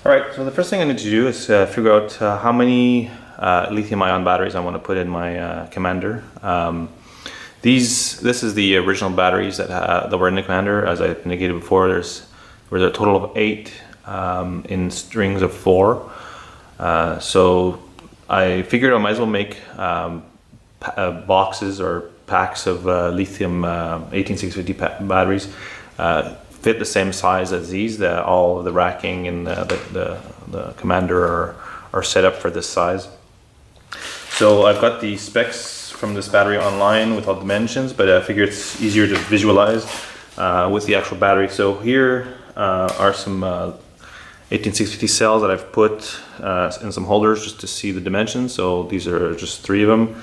All right, so the first thing I need to do is figure out how many lithium-ion batteries I want to put in my Commander. This is the original batteries that were in the Commander. As I indicated before, there's a total of 8 in strings of 4. So I figured I might as well make boxes or packs of lithium 18650 batteries. Fit the same size as these. All the racking and the Commander are set up for this size. So I've got the specs from this battery online with all dimensions, but I figure it's easier to visualize with the actual battery. So here are some 18650 cells that I've put in some holders just to see the dimensions. So these are just 3 of them,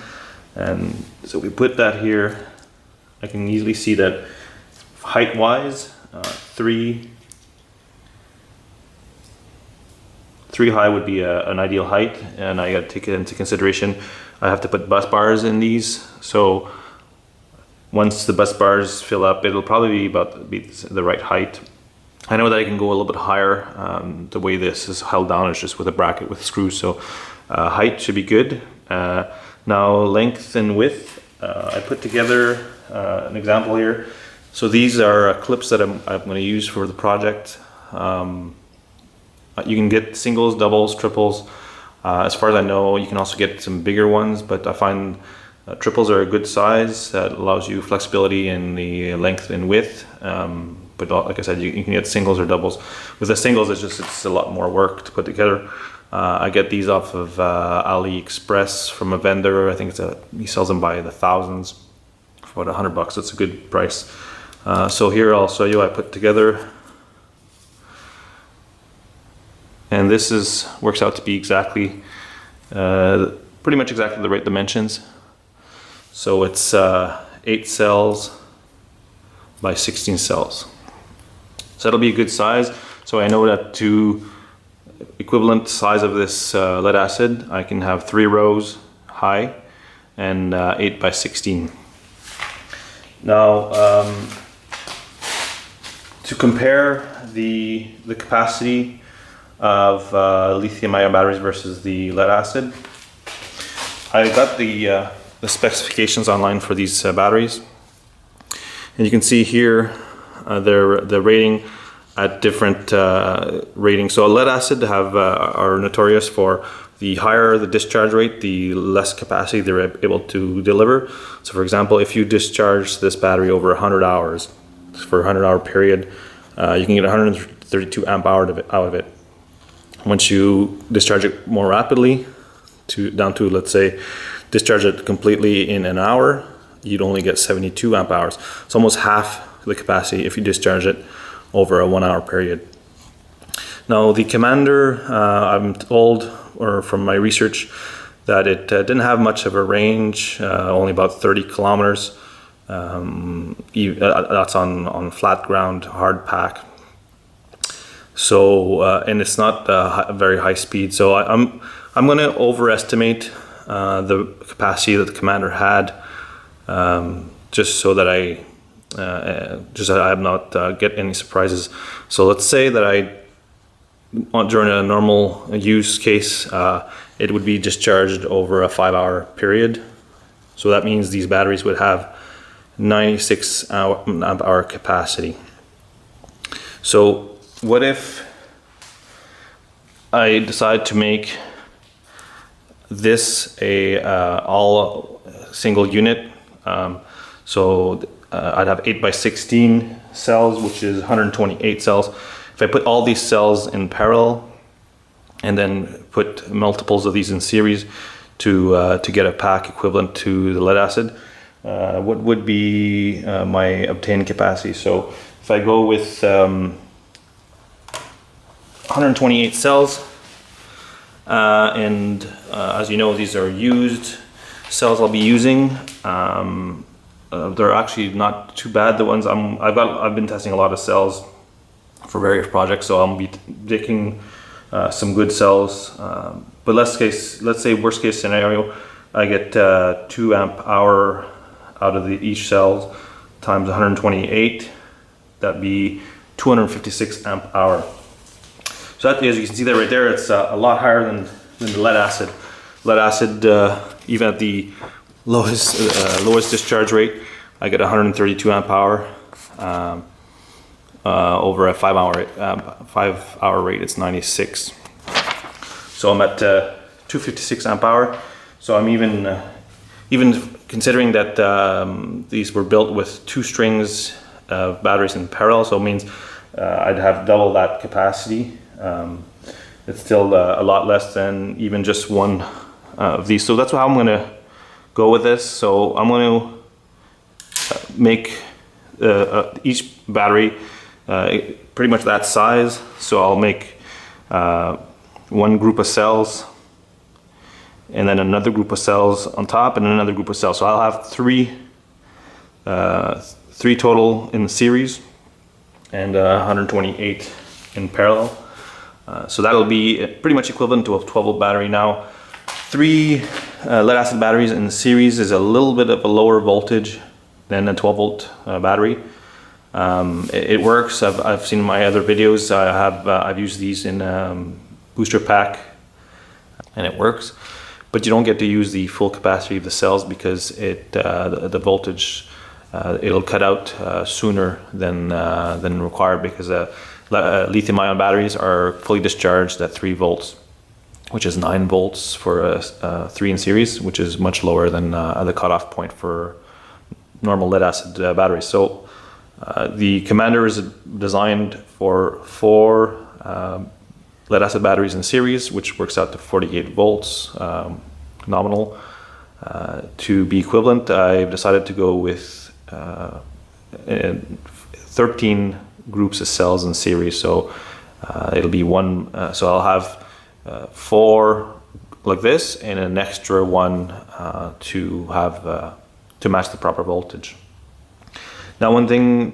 and so we put that here. I can easily see that height-wise, 3 high would be an ideal height, and I got to take it into consideration. I have to put bus bars in these, so once the bus bars fill up, it'll probably be the right height. I know that I can go a little bit higher. The way this is held down is just with a bracket with screws, so height should be good. Now length and width, I put together an example here. So these are clips that I'm going to use for the project. You can get singles, doubles, triples. As far as I know, you can also get some bigger ones, but I find triples are a good size that allows you flexibility in the length and width. But like I said, you can get singles or doubles. With the singles, it's a lot more work to put together. I get these off of AliExpress from a vendor. I think he sells them by the thousands for about $100. It's a good price. So here I'll show you I put together, and this works out to be exactly, pretty much exactly the right dimensions. So it's 8 cells by 16 cells. So that'll be a good size. So I know that to equivalent size of this lead acid, I can have 3 rows high and 8 by 16. Now, to compare the capacity of lithium-ion batteries versus the lead acid, I got the specifications online for these batteries, and you can see here the rating at different ratings. So lead acid are notorious for the higher the discharge rate, the less capacity they're able to deliver. So for example, if you discharge this battery over 100 hours, for a 100-hour period, you can get 132 amp hour out of it. Once you discharge it more rapidly, down to, let's say, discharge it completely in an hour, you'd only get 72 amp hours. It's almost half the capacity if you discharge it over a 1-hour period. Now the Commander, I'm told, or from my research, that it didn't have much of a range, only about 30 kilometers. That's on flat ground, hard pack. So and it's not a very high speed. So I'm going to overestimate the capacity that the Commander had, just so that I am not get any surprises. So let's say that during a normal use case, it would be discharged over a 5-hour period. So that means these batteries would have 96 amp hour capacity. So what if I decide to make this a all single unit? So I'd have 8 by 16 cells, which is 128 cells. If I put all these cells in parallel and then put multiples of these in series to get a pack equivalent to the lead acid, what would be my obtained capacity? So if I go with 128 cells, and as you know, these are used cells I'll be using. They're actually not too bad. The ones I've been testing a lot of cells for various projects, so I'll be picking some good cells. But let's say worst case scenario, I get 2 amp hour out of each cell times 128. That'd be 256 amp hour. So that, as you can see there, right there, it's a lot higher than the lead acid. Lead acid, even at the lowest discharge rate, I get 132 amp hour. Over a 5 hour rate, it's 96. So I'm at 256 amp hour. So I'm even considering that these were built with 2 strings of batteries in parallel, so it means I'd have double that capacity. It's still a lot less than even just one of these. So that's how I'm gonna go with this. So I'm gonna make each battery pretty much that size. So I'll make one group of cells, and then another group of cells on top, and another group of cells. So I'll have three total in the series, and 128 in parallel. So that'll be pretty much equivalent to a 12 volt battery. Now, 3 lead acid batteries in the series is a little bit of a lower voltage than a 12 volt battery. It works. I've seen my other videos. I've used these in booster pack, and it works. But you don't get to use the full capacity of the cells because the voltage it'll cut out sooner than required, because lithium-ion batteries are fully discharged at 3 volts, which is 9 volts for 3 in series, which is much lower than the cutoff point for normal lead acid batteries. So the Commander is designed for 4 lead acid batteries in series, which works out to 48 volts nominal. To be equivalent, I've decided to go with 13 groups of cells in series. So it'll be one. So I'll have 4 like this, and an extra one to have to match the proper voltage. Now, one thing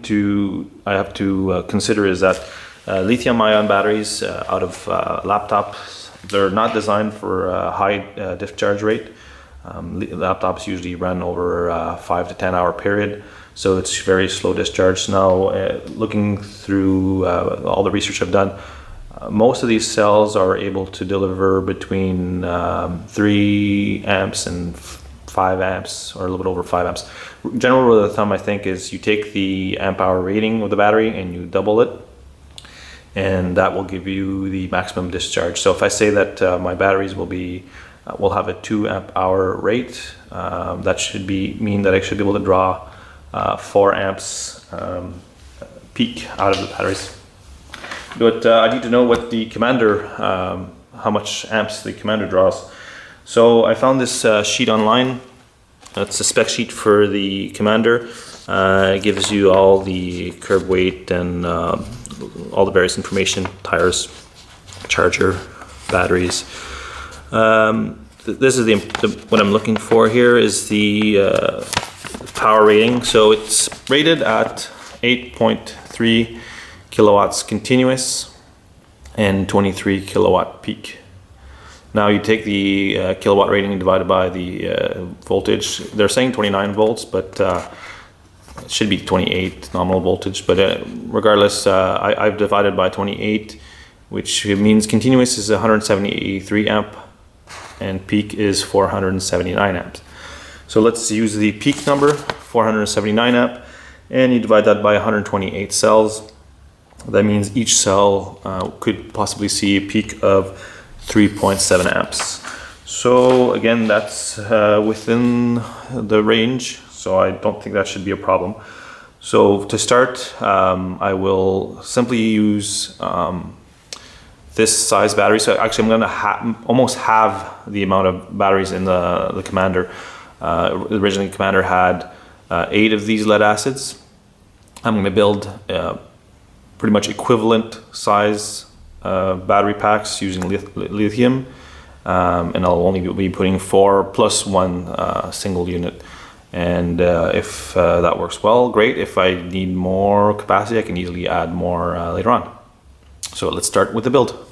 I have to consider is that lithium-ion batteries out of laptops, they're not designed for a high discharge rate. Laptops usually run over a 5 to 10 hour period, so it's very slow discharge. Now, looking through all the research I've done, most of these cells are able to deliver between 3 amps and 5 amps, or a little bit over 5 amps. General rule of thumb, I think, is you take the amp hour rating of the battery and you double it, and that will give you the maximum discharge. So if I say that my batteries will have a 2 amp hour rate, that should mean that I should be able to draw 4 amps peak out of the batteries. But I need to know what the Commander, how much amps the Commander draws. So I found this sheet online. It's a spec sheet for the Commander. It gives you all the curb weight and all the various information: tires, charger, batteries. This is what I'm looking for here is the power rating. So it's rated at 8.3 kilowatts continuous and 23 kilowatt peak. Now you take the kilowatt rating divided by the voltage. They're saying 29 volts, but it should be 28 nominal voltage. But regardless, I've divided by 28, which means continuous is 173 amp and peak is 479 amps. So let's use the peak number, 479 amp, and you divide that by 128 cells. That means each cell could possibly see a peak of 3.7 amps. So again, that's within the range, so I don't think that should be a problem. So to start, I will simply use this size battery. So actually I'm gonna almost have the amount of batteries in the Commander. Originally Commander had 8 of these lead acids. I'm gonna build pretty much equivalent size battery packs using lithium, and I'll only be putting 4 plus 1 single unit. And if that works well, great. If I need more capacity, I can easily add more later on. So let's start with the build.